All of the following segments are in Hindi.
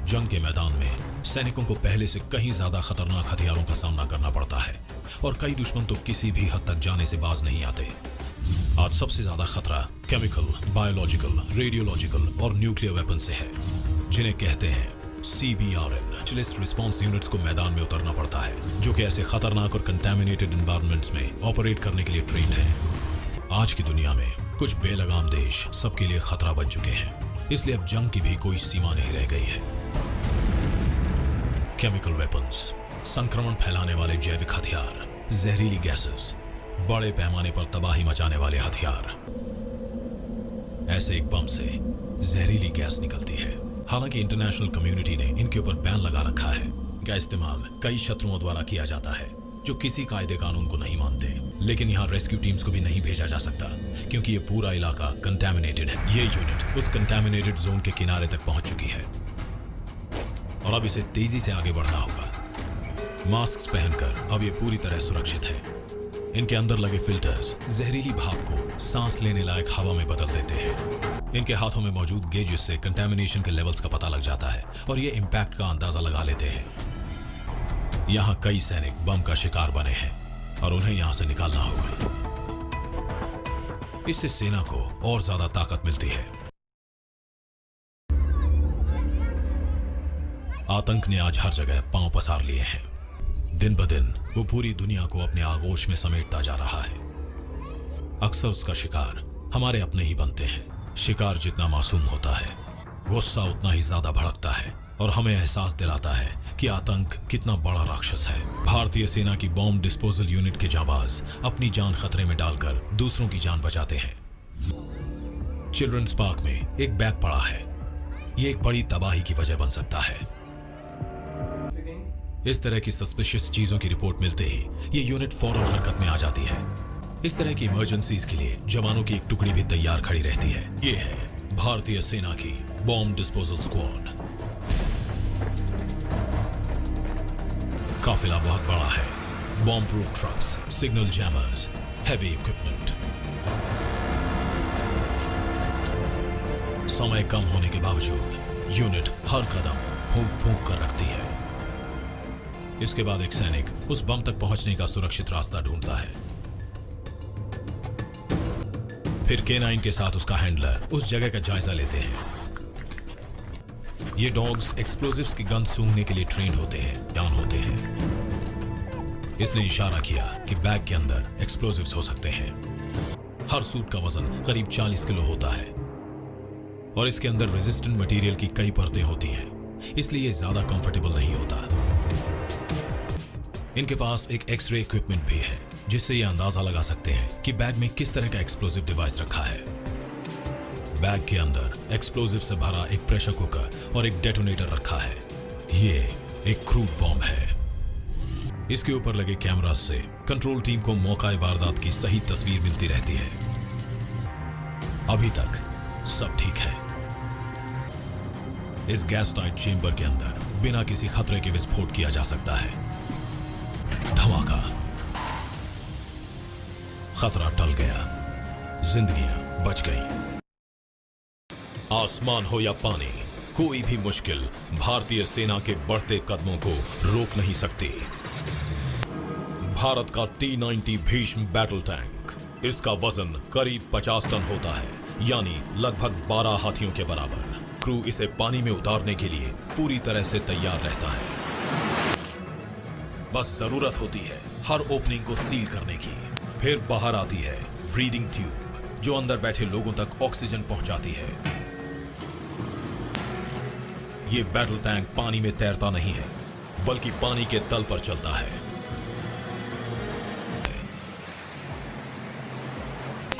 जंग के मैदान में सैनिकों को पहले से कहीं ज्यादा खतरनाक हथियारों का सामना करना पड़ता है और कई दुश्मन तो किसी भी हद तक जाने से बाज नहीं आते। आज सबसे ज्यादा खतरा केमिकल, बायोलॉजिकल, रेडियोलॉजिकल और न्यूक्लियर वेपन से है, जिन्हें कहते हैं CBRN। स्पेशलिस्ट रिस्पांस यूनिट्स को मैदान में उतरना पड़ता है, जो कि ऐसे खतरनाक और कंटामिनेटेड एनवायरनमेंट्स में ऑपरेट करने के लिए ट्रेंड है। आज की दुनिया में कुछ बेलगाम देश सबके लिए खतरा बन चुके हैं, इसलिए अब जंग की भी कोई सीमा नहीं रह गई है। केमिकल वेपन्स, संक्रमण फैलाने वाले जैविक हथियार, जहरीली गैसेस, बड़े पैमाने पर तबाही मचाने वाले हथियार। ऐसे एक बम से जहरीली गैस निकलती है। हालांकि इंटरनेशनल कम्युनिटी ने इनके ऊपर बैन लगा रखा है। इनका इस्तेमाल कई शत्रुओं द्वारा किया जाता है जो किसी कायदे कानून को नहीं मानते। लेकिन यहाँ रेस्क्यू टीम्स को भी नहीं भेजा जा सकता क्योंकि ये पूरा इलाका कंटामिनेटेड है। ये यूनिट उस कंटामिनेटेड जोन के किनारे तक पहुंच चुकी है और अब इसे तेजी से आगे बढ़ना होगा। मास्क पहनकर अब ये पूरी तरह सुरक्षित है। इनके अंदर लगे फिल्टर्स जहरीली भाप को सांस लेने लायक हवा में बदल देते हैं। इनके हाथों में मौजूद गेजेस से कंटामिनेशन के लेवल्स का पता लग जाता है और ये इंपैक्ट का अंदाजा लगा लेते हैं। यहाँ कई सैनिक बम का शिकार बने हैं और उन्हें यहाँ से निकालना होगा। इससे सेना को और ज्यादा ताकत मिलती है। आतंक ने आज हर जगह पांव पसार लिए हैं। दिन ब दिन वो पूरी दुनिया को अपने आगोश में समेटता जा रहा है। अक्सर उसका शिकार हमारे अपने ही बनते हैं। शिकार जितना मासूम होता है, गुस्सा उतना ही ज्यादा भड़कता है और हमें एहसास दिलाता है कि आतंक कितना बड़ा राक्षस है। भारतीय सेना की बॉम्ब डिस्पोजल यूनिट के जांबाज अपनी जान खतरे में डालकर दूसरों की जान बचाते हैं। चिल्ड्रंस पार्क में एक बैग पड़ा है। ये एक बड़ी तबाही की वजह बन सकता है। इस तरह की सस्पिशियस चीजों की रिपोर्ट मिलते ही ये यूनिट फौरन हरकत में आ जाती है। इस तरह की इमरजेंसीज के लिए जवानों की एक टुकड़ी भी तैयार खड़ी रहती है। ये है भारतीय सेना की बॉम्ब डिस्पोजल स्क्वाड। काफिला बहुत बड़ा है। Bomb proof trucks, signal jammers, heavy equipment. समय कम होने के बावजूद यूनिट हर कदम फूंक फूंक कर रखती है। इसके बाद एक सैनिक उस बम तक पहुंचने का सुरक्षित रास्ता ढूंढता है। फिर K9 के साथ उसका हैंडलर उस जगह का जायजा लेते हैं। ये डॉग्स एक्सप्लोजिव्स की गन सूंघने के लिए ट्रेंड होते हैं, जान होते हैं। इसने इशारा किया कि बैग के अंदर एक्सप्लोजिव्स हो सकते हैं। हर सूट का वजन करीब 40 किलो होता है और इसके अंदर रेजिस्टेंट मटेरियल की कई परतें होती हैं, इसलिए ये ज्यादा कंफर्टेबल नहीं होता। इनके पास एक एक्सरे इक्विपमेंट भी है जिससे ये अंदाजा लगा सकते हैं कि बैग में किस तरह का एक्सप्लोजिव डिवाइस रखा है। बैग के अंदर एक्सप्लोजिव से भरा एक प्रेशर कुकर और एक डेटोनेटर रखा है। ये एक क्रूड बॉम्ब है। इसके ऊपर लगे कैमरास से कंट्रोल टीम को मौका वारदात की सही तस्वीर मिलती रहती है। अभी तक सब ठीक है। इस गैस टाइट चेंबर के अंदर बिना किसी खतरे के विस्फोट किया जा सकता है। धमाका, खतरा टल गया, जिंदगियां बच गईं। आसमान हो या पानी, कोई भी मुश्किल भारतीय सेना के बढ़ते कदमों को रोक नहीं सकती। भारत का T-90 भीष्म बैटल टैंक, इसका वजन करीब 50 टन होता है, यानी लगभग 12 हाथियों के बराबर। क्रू इसे पानी में उतारने के लिए पूरी तरह से तैयार रहता है। बस जरूरत होती है हर ओपनिंग को सील करने की। फिर बाहर आती है ब्रीदिंग ट्यूब जो अंदर बैठे लोगों तक ऑक्सीजन पहुंचाती है। यह बैटल टैंक पानी में तैरता नहीं है, बल्कि पानी के तल पर चलता है।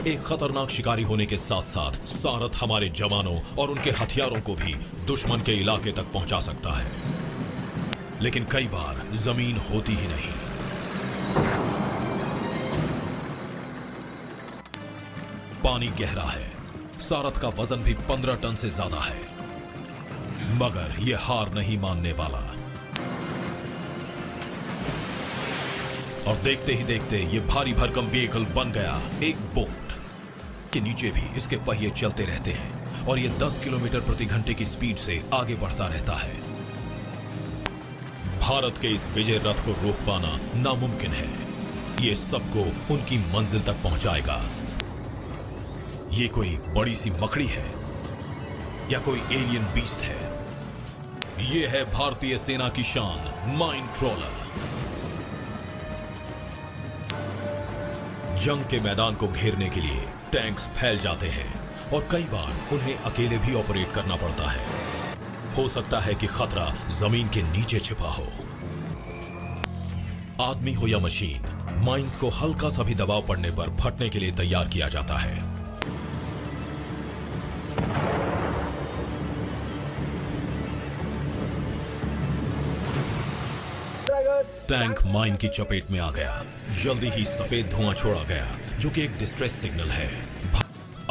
एक खतरनाक शिकारी होने के साथ साथ सारथ हमारे जवानों और उनके हथियारों को भी दुश्मन के इलाके तक पहुंचा सकता है। लेकिन कई बार जमीन होती ही नहीं। पानी गहरा है। सारथ का वजन भी 15 टन से ज्यादा है, मगर यह हार नहीं मानने वाला। और देखते ही देखते यह भारी भरकम व्हीकल बन गया एक बोट। के नीचे भी इसके पहिए चलते रहते हैं और यह 10 किलोमीटर प्रति घंटे की स्पीड से आगे बढ़ता रहता है। भारत के इस विजय रथ को रोक पाना नामुमकिन है। ये सबको उनकी मंजिल तक पहुंचाएगा। ये कोई बड़ी सी मकड़ी है या कोई एलियन बीस्ट है? ये है भारतीय सेना की शान, माइन ट्रोलर। जंग के मैदान को घेरने के लिए टैंक्स फैल जाते हैं और कई बार उन्हें अकेले भी ऑपरेट करना पड़ता है। हो सकता है कि खतरा जमीन के नीचे छिपा हो। आदमी हो या मशीन, माइंस को हल्का सा भी दबाव पड़ने पर फटने के लिए तैयार किया जाता है। टैंक माइन की चपेट में आ गया। जल्दी ही सफेद धुआं छोड़ा गया, जो कि एक डिस्ट्रेस सिग्नल है।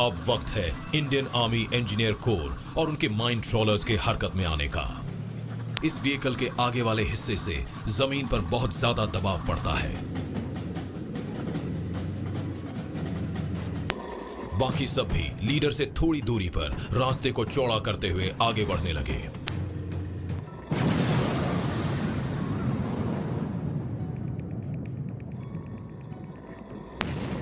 अब वक्त है इंडियन आर्मी इंजीनियर कोर और उनके माइन ट्रोलर्स के हरकत में आने का। इस व्हीकल के आगे वाले हिस्से से जमीन पर बहुत ज्यादा दबाव पड़ता है। बाकी सब भी लीडर से थोड़ी दूरी पर रास्ते को चौड़ा करते हुए आगे बढ़ने लगे।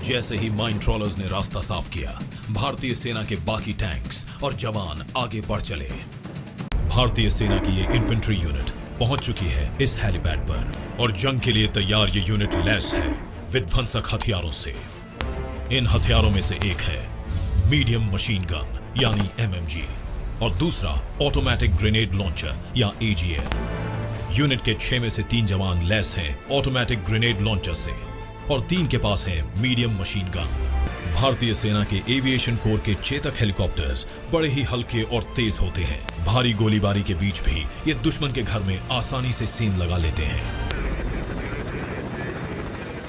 जैसे ही माइन ट्रोलर्स ने रास्ता साफ किया, भारतीय सेना के बाकी टैंक्स और जवान आगे बढ़ चले। भारतीय सेना की ये इन्फेंट्री यूनिट पहुंच चुकी है इस हेलीपैड पर और जंग के लिए तैयार ये यूनिट लैस है विध्वंसक हथियारों से। इन हथियारों में से एक है मीडियम मशीन गन यानी एमएमजी और दूसरा ऑटोमेटिक ग्रेनेड लॉन्चर या एजीएल। यूनिट के 6 में से 3 जवान लैस हैं ऑटोमेटिक ग्रेनेड लॉन्चर से और 3 के पास है मीडियम मशीन गन। भारतीय सेना के एविएशन कोर के चेतक हेलीकॉप्टर्स बड़े ही हल्के और तेज होते हैं। भारी गोलीबारी के बीच भी ये दुश्मन के घर में आसानी से सीन लगा लेते हैं।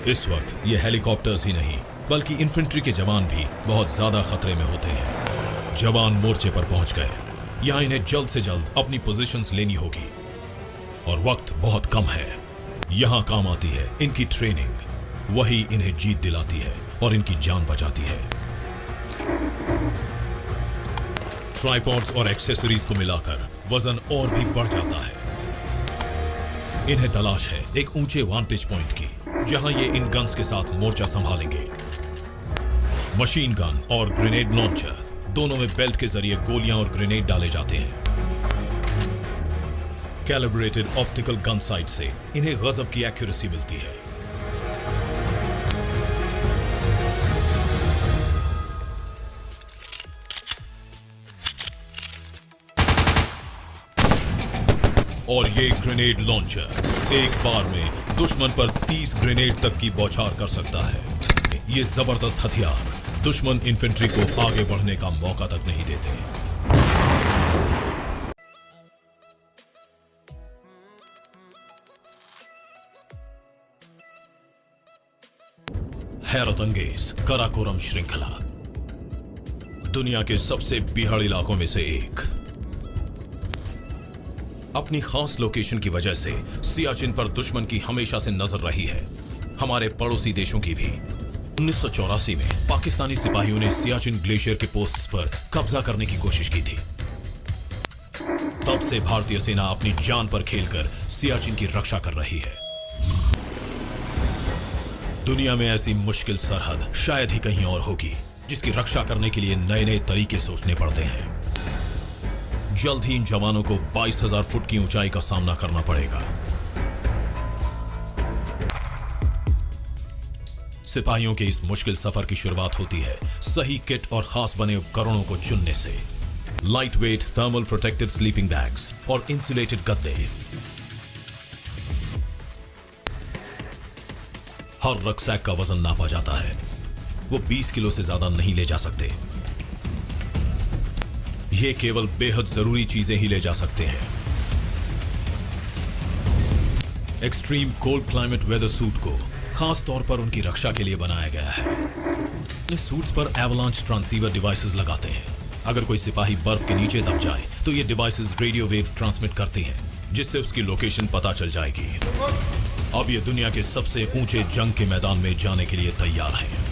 इस वक्त ये हेलीकॉप्टर्स ही नहीं बल्कि इन्फेंट्री के जवान भी बहुत ज्यादा खतरे में होते हैं। जवान मोर्चे पर पहुंच गए। यहां इन्हें जल्द से जल्द अपनी पोजीशंस लेनी होगी और वक्त बहुत कम है। यहां काम आती है इनकी ट्रेनिंग, वही इन्हें जीत दिलाती है और इनकी जान बचाती है। ट्राइपॉड्स और एक्सेसरीज को मिलाकर वजन और भी बढ़ जाता है। इन्हें तलाश है एक ऊंचे वांटेज पॉइंट की, जहां ये इन गन्स के साथ मोर्चा संभालेंगे। मशीन गन और ग्रेनेड लॉन्चर दोनों में बेल्ट के जरिए गोलियां और ग्रेनेड डाले जाते हैं। कैलिब्रेटेड ऑप्टिकल गन साइट से इन्हें गजब की एक्यूरेसी मिलती है। और ये ग्रेनेड लॉन्चर एक बार में दुश्मन पर 30 ग्रेनेड तक की बौछार कर सकता है। ये जबरदस्त हथियार दुश्मन इन्फेंट्री को आगे बढ़ने का मौका तक नहीं देते। हैरत अंगेज काराकोरम श्रृंखला दुनिया के सबसे बीहड़ इलाकों में से एक। अपनी खास लोकेशन की वजह से सियाचिन पर दुश्मन की हमेशा से नजर रही है, हमारे पड़ोसी देशों की भी। 1984 में पाकिस्तानी सिपाहियों ने सियाचिन ग्लेशियर के पोस्ट्स पर कब्जा करने की कोशिश की थी। तब से भारतीय सेना अपनी जान पर खेलकर सियाचिन की रक्षा कर रही है। दुनिया में ऐसी मुश्किल सरहद शायद ही कहीं और होगी, जिसकी रक्षा करने के लिए नए नए तरीके सोचने पड़ते हैं। जल्द ही इन जवानों को 22,000 फुट की ऊंचाई का सामना करना पड़ेगा। सिपाहियों के इस मुश्किल सफर की शुरुआत होती है सही किट और खास बने उपकरणों को चुनने से। Light weight thermal protective sleeping bags और इंसुलेटेड गद्दे। हर रक्सैक का वजन नापा जाता है। वो 20 किलो से ज्यादा नहीं ले जा सकते। ये केवल बेहद जरूरी चीजें ही ले जा सकते हैं। Extreme cold climate weather suit को खास तौर पर उनकी रक्षा के लिए बनाया गया है। इस सूट्स पर एवलांच ट्रांसीवर डिवाइसेस लगाते हैं। अगर कोई सिपाही बर्फ के नीचे दब जाए तो ये डिवाइसेस रेडियो वेव्स ट्रांसमिट करती हैं, जिससे उसकी लोकेशन पता चल जाएगी। अब ये दुनिया के सबसे ऊंचे जंग के मैदान में जाने के लिए तैयार हैं।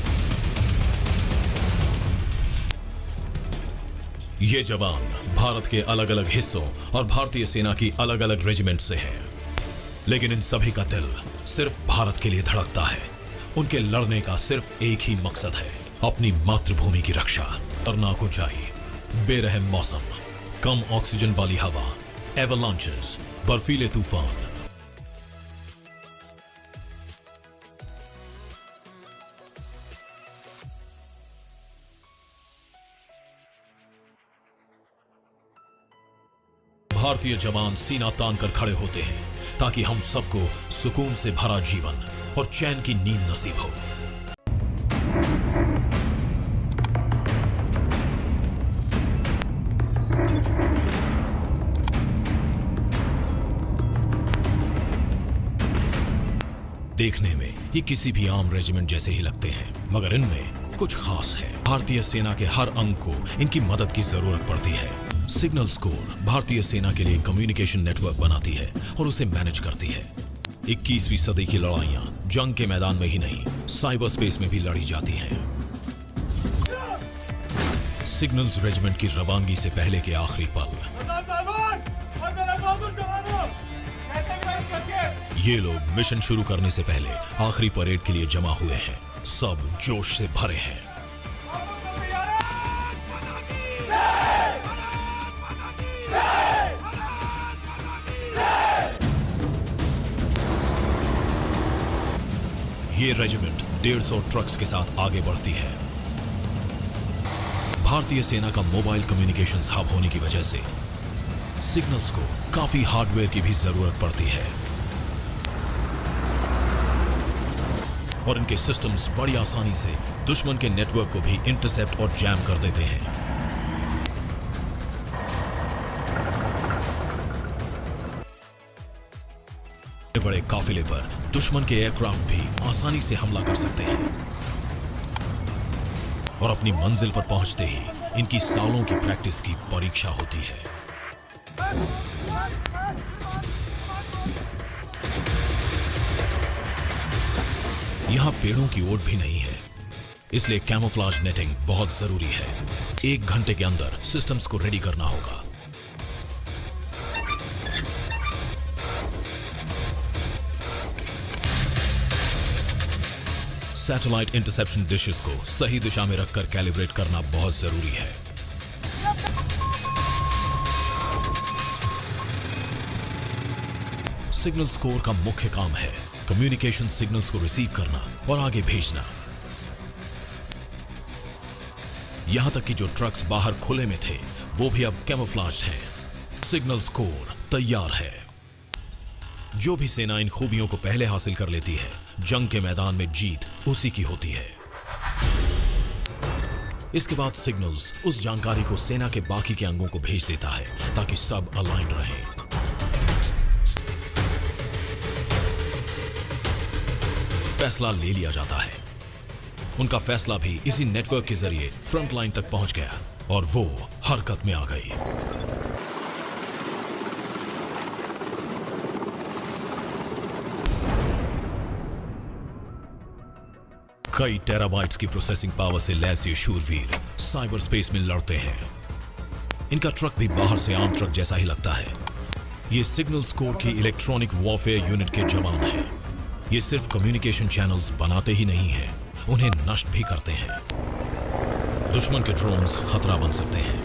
ये जवान भारत के अलग अलग हिस्सों और भारतीय सेना की अलग अलग रेजिमेंट से हैं। लेकिन इन सभी का दिल सिर्फ भारत के लिए धड़कता है। उनके लड़ने का सिर्फ एक ही मकसद है, अपनी मातृभूमि की रक्षा। खतरनाक ऊंचाई, बेरहम मौसम, कम ऑक्सीजन वाली हवा, एवलांचेस, बर्फीले तूफान। भारतीय जवान सीना तान कर खड़े होते हैं ताकि हम सबको सुकून से भरा जीवन और चैन की नींद नसीब हो। देखने में ये किसी भी आम रेजिमेंट जैसे ही लगते हैं, मगर इनमें कुछ खास है। भारतीय सेना के हर अंग को इनकी मदद की जरूरत पड़ती है। सिग्नल्स कोर भारतीय सेना के लिए कम्युनिकेशन नेटवर्क बनाती है और उसे मैनेज करती है। 21वीं सदी की लड़ाइयां जंग के मैदान में ही नहीं, साइबर स्पेस में भी लड़ी जाती हैं। सिग्नल्स रेजिमेंट की रवानगी से पहले के आखिरी पल, ये लोग मिशन शुरू करने से पहले आखिरी परेड के लिए जमा हुए हैं। सब जोश से भरे हैं। ये रेजिमेंट 150 ट्रक्स के साथ आगे बढ़ती है। भारतीय सेना का मोबाइल कम्युनिकेशंस हब होने की वजह से सिग्नल्स को काफी हार्डवेयर की भी जरूरत पड़ती है और इनके सिस्टम्स बड़ी आसानी से दुश्मन के नेटवर्क को भी इंटरसेप्ट और जैम कर देते हैं। बड़े काफिले पर दुश्मन के एयरक्राफ्ट भी आसानी से हमला कर सकते हैं और अपनी मंजिल पर पहुंचते ही इनकी सालों की प्रैक्टिस की परीक्षा होती है। यहां पेड़ों की ओट भी नहीं है, इसलिए कैमोफ्लेज नेटिंग बहुत जरूरी है। 1 घंटे के अंदर सिस्टम्स को रेडी करना होगा। सैटेलाइट इंटरसेप्शन डिशेस को सही दिशा में रखकर कैलिब्रेट करना बहुत जरूरी है। सिग्नल्स कोर का मुख्य काम है कम्युनिकेशन सिग्नल्स को रिसीव करना और आगे भेजना। यहां तक कि जो ट्रक्स बाहर खुले में थे वो भी अब कैमोफ्लेज्ड हैं। सिग्नल्स कोर तैयार है। जो भी सेना इन खूबियों को पहले हासिल कर लेती है, जंग के मैदान में जीत उसी की होती है। इसके बाद सिग्नल्स उस जानकारी को सेना के बाकी के अंगों को भेज देता है ताकि सब अलाइंड रहें। फैसला ले लिया जाता है। उनका फैसला भी इसी नेटवर्क के जरिए फ्रंट लाइन तक पहुंच गया और वो हरकत में आ गई। कई टेराबाइट्स की प्रोसेसिंग पावर से लैस ये शूरवीर साइबर स्पेस में लड़ते हैं। इनका ट्रक भी बाहर से आम ट्रक जैसा ही लगता है। ये सिग्नल्स कोर की इलेक्ट्रॉनिक वॉरफेयर यूनिट के जवान हैं। ये सिर्फ कम्युनिकेशन चैनल्स बनाते ही नहीं हैं, उन्हें नष्ट भी करते हैं। दुश्मन के ड्रोन्स खतरा बन सकते हैं।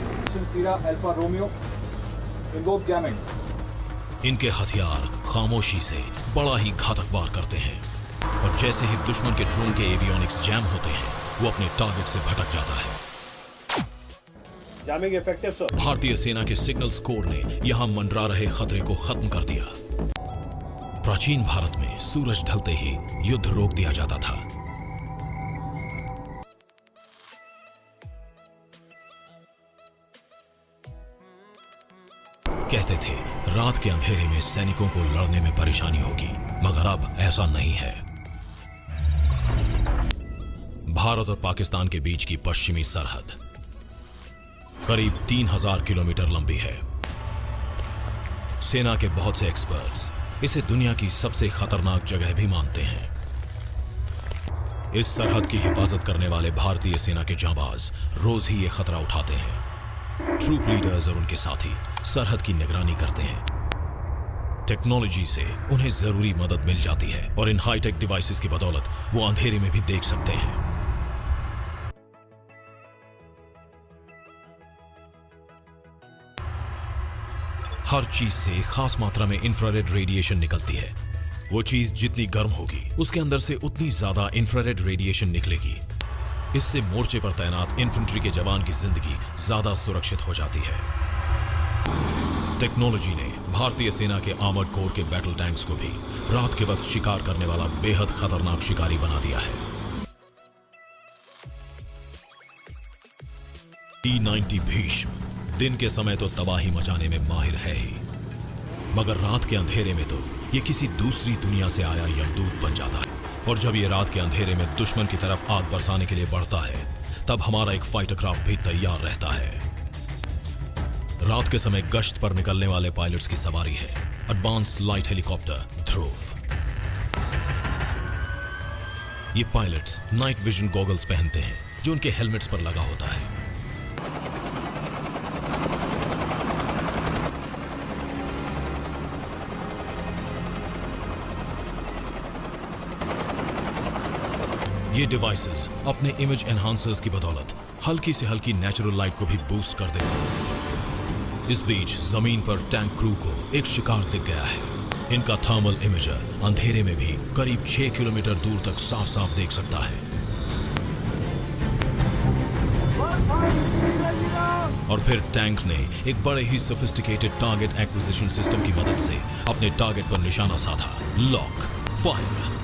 इनके हथियार खामोशी से बड़ा ही घातक वार करते हैं और जैसे ही दुश्मन के ड्रोन के एवियोनिक्स जैम होते हैं, वो अपने टारगेट से भटक जाता है। Jamming effective sir. भारतीय सेना के सिग्नल्स कोर ने यहां मंडरा रहे खतरे को खत्म कर दिया। प्राचीन भारत में सूरज ढलते ही युद्ध रोक दिया जाता था। कहते थे रात के अंधेरे में सैनिकों को लड़ने में परेशानी होगी, मगर अब ऐसा नहीं है। भारत और पाकिस्तान के बीच की पश्चिमी सरहद करीब 3000 किलोमीटर लंबी है। सेना के बहुत से एक्सपर्ट्स इसे दुनिया की सबसे खतरनाक जगह भी मानते हैं। इस सरहद की हिफाजत करने वाले भारतीय सेना के जांबाज रोज ही ये खतरा उठाते हैं। ट्रूप लीडर्स और उनके साथी सरहद की निगरानी करते हैं। टेक्नोलॉजी से उन्हें जरूरी मदद मिल जाती है और इन हाईटेक डिवाइसेस की बदौलत वो अंधेरे में भी देख सकते हैं। हर चीज से खास मात्रा में इंफ्रारेड रेडिएशन निकलती है। वो चीज जितनी गर्म होगी उसके अंदर से उतनी ज्यादा इंफ्रारेड रेडिएशन निकलेगी। इससे मोर्चे पर तैनात इन्फेंट्री के जवान की जिंदगी ज्यादा सुरक्षित हो जाती है। टेक्नोलॉजी ने भारतीय सेना के आर्मर्ड कोर के बैटल टैंक्स को भी रात के वक्त शिकार करने वाला बेहद खतरनाक शिकारी बना दिया है। T-90 भीष्म दिन के समय तो तबाही मचाने में माहिर है ही, मगर रात के अंधेरे में तो ये किसी दूसरी दुनिया से आया यमदूत बन जाता है। और जब ये रात के अंधेरे में दुश्मन की तरफ आग बरसाने के लिए बढ़ता है, तब हमारा एक फाइटर क्राफ्ट भी तैयार रहता है। रात के समय गश्त पर निकलने वाले पायलट्स की सवारी है एडवांस्ड लाइट हेलीकॉप्टर ध्रुव। ये पायलट्स नाइट विजन गॉगल्स पहनते हैं जो उनके हेलमेट्स पर लगा होता है। ये डिवाइसेस अपने इमेज एनहांसर्स की बदौलत हल्की से हल्की नेचुरल लाइट को भी बूस्ट कर देते हैं। इस बीच जमीन पर टैंक क्रू को एक शिकार दिख गया है। इनका थर्मल इमेजर अंधेरे में भी करीब 6 किलोमीटर दूर तक साफ साफ देख सकता है। और फिर टैंक ने एक बड़े ही सोफिस्टिकेटेड टारगेट एक्विजिशन सिस्टम की मदद से अपने टारगेट पर निशाना साधा। Lock, fire.